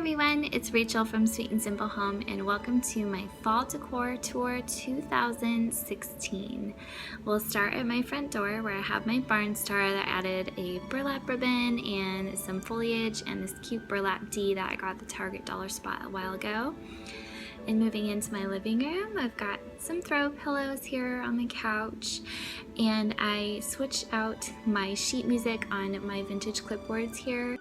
everyone, it's Rachel from Sweet and Simple Home, and welcome to my Fall Decor Tour 2016. We'll start at my front door where I have my barn star that added a burlap ribbon and some foliage and this cute burlap D that I got at the Target dollar spot a while ago. And moving into my living room, I've got some throw pillows here on the couch, and I switched out my sheet music on my vintage clipboards here.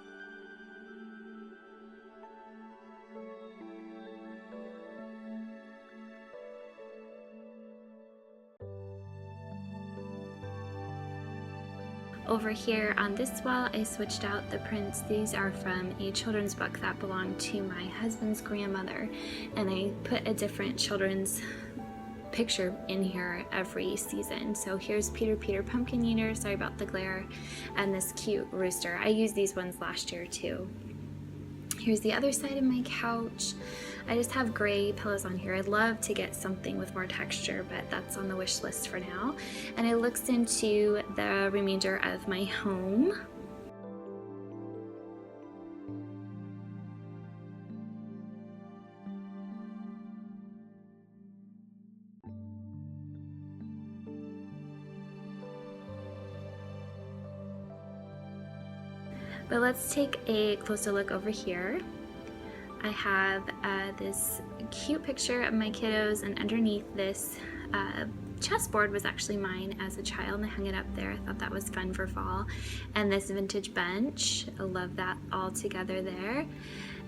Over here on this wall, I switched out the prints. These are from a children's book that belonged to my husband's grandmother, and I put a different children's picture in here every season. So here's Peter Pumpkin Eater, sorry about the glare, and this cute rooster. I used these ones last year too. Here's the other side of my couch. I just have gray pillows on here. I'd love to get something with more texture, but that's on the wish list for now. And it looks into the remainder of my home. But let's take a closer look over here. I have this cute picture of my kiddos, and underneath this chessboard was actually mine as a child, and I hung it up there. I thought that was fun for fall. And this vintage bench, I love that all together there.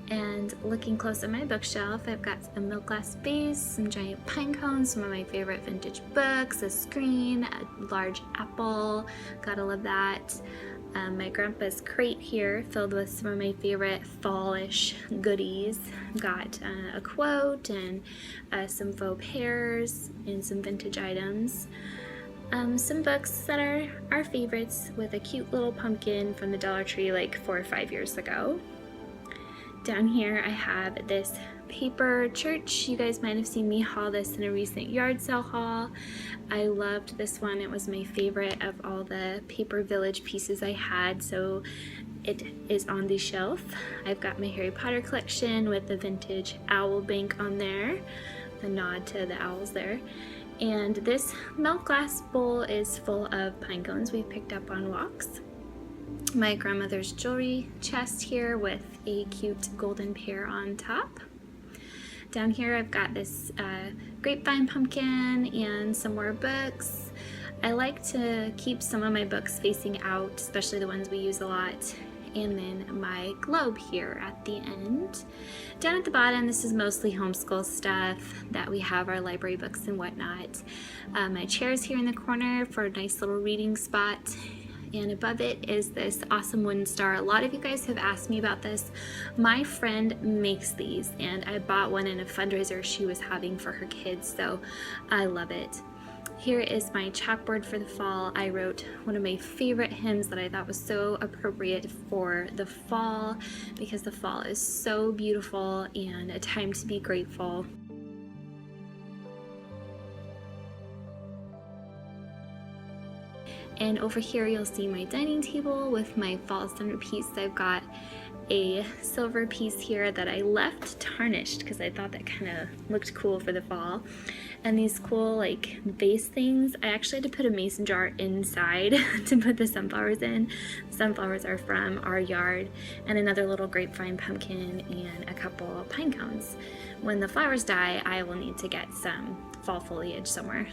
And looking close at my bookshelf, I've got a milk glass vase, some giant pine cones, some of my favorite vintage books, a screen, a large apple, gotta love that. My grandpa's crate here filled with some of my favorite fallish goodies. Got a quote and some faux pears and some vintage items. Some books that are our favorites with a cute little pumpkin from the Dollar Tree like 4 or 5 years ago. Down here I have this paper church. You guys might have seen me haul this in a recent yard sale haul. I loved this one. It was my favorite of all the paper village pieces I had, so it is on the shelf. I've got my Harry Potter collection with the vintage owl bank on there, a nod to the owls there. And this milk glass bowl is full of pine cones we picked up on walks. My grandmother's jewelry chest here with a cute golden pear on top. Down here I've got this grapevine pumpkin and some more books. I like to keep some of my books facing out, especially the ones we use a lot. And then my globe here at the end. Down at the bottom, this is mostly homeschool stuff that we have, our library books and whatnot. My chair's here in the corner for a nice little reading spot. And above it is this awesome wooden star. A lot of you guys have asked me about this. My friend makes these, and I bought one in a fundraiser she was having for her kids, so I love it. Here is my chalkboard for the fall. I wrote one of my favorite hymns that I thought was so appropriate for the fall, because the fall is so beautiful and a time to be grateful. And over here you'll see my dining table with my fall centerpiece. I've got a silver piece here that I left tarnished because I thought that kind of looked cool for the fall. And these cool like vase things, I actually had to put a mason jar inside to put the sunflowers in. The sunflowers are from our yard, and another little grapevine pumpkin and a couple pine cones. When the flowers die, I will need to get some fall foliage somewhere.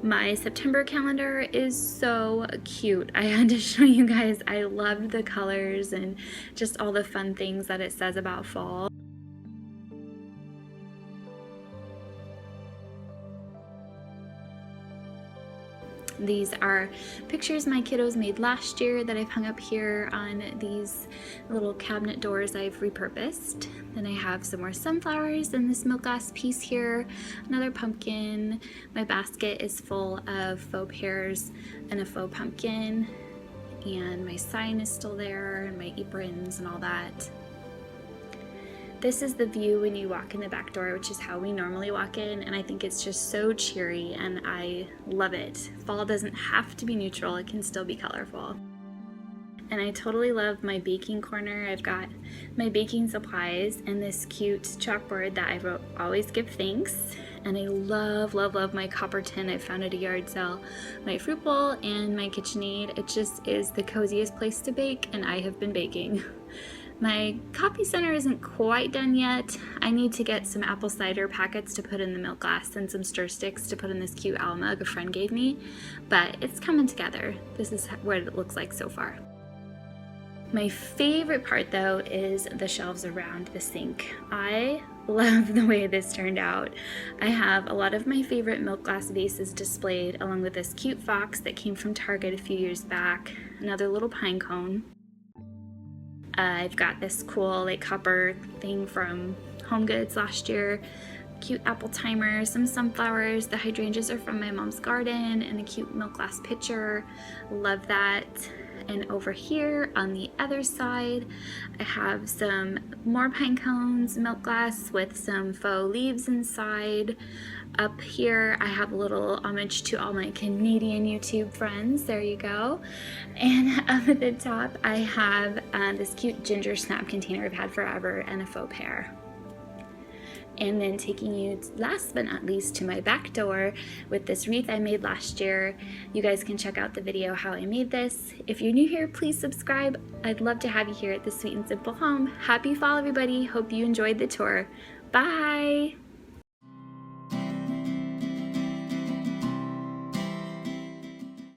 My September calendar is so cute. I had to show you guys. I loved the colors and just all the fun things that it says about fall. These are pictures my kiddos made last year that I've hung up here on these little cabinet doors I've repurposed. Then I have some more sunflowers in this milk glass piece here, another pumpkin. My basket is full of faux pears and a faux pumpkin, and my sign is still there, and my aprons and all that. This is the view when you walk in the back door, which is how we normally walk in, and I think it's just so cheery and I love it. Fall doesn't have to be neutral, it can still be colorful. and I totally love my baking corner. I've got my baking supplies and this cute chalkboard that I wrote always give thanks. And I love, love, love my copper tin I found at a yard sale, my fruit bowl, and my KitchenAid. It just is the coziest place to bake, and I have been baking. My coffee center isn't quite done yet. I need to get some apple cider packets to put in the milk glass and some stir sticks to put in this cute owl mug a friend gave me, but it's coming together. This is what it looks like so far. My favorite part though is the shelves around the sink. I love the way this turned out. I have a lot of my favorite milk glass vases displayed, along with this cute fox that came from Target a few years back, another little pine cone. I've got this cool like copper thing from Home Goods last year, cute apple timer, some sunflowers. The hydrangeas are from my mom's garden, and a cute milk glass pitcher. Love that. And over here on the other side, I have some more pine cones, milk glass with some faux leaves inside. Up here, I have a little homage to all my Canadian YouTube friends. There you go. And up at the top, I have this cute ginger snap container I've had forever and a faux pear. And then taking you last but not least to my back door with this wreath I made last year. You guys can check out the video how I made this. If you're new here, please subscribe. I'd love to have you here at the Sweet and Simple home. Happy fall, everybody. Hope you enjoyed the tour. Bye.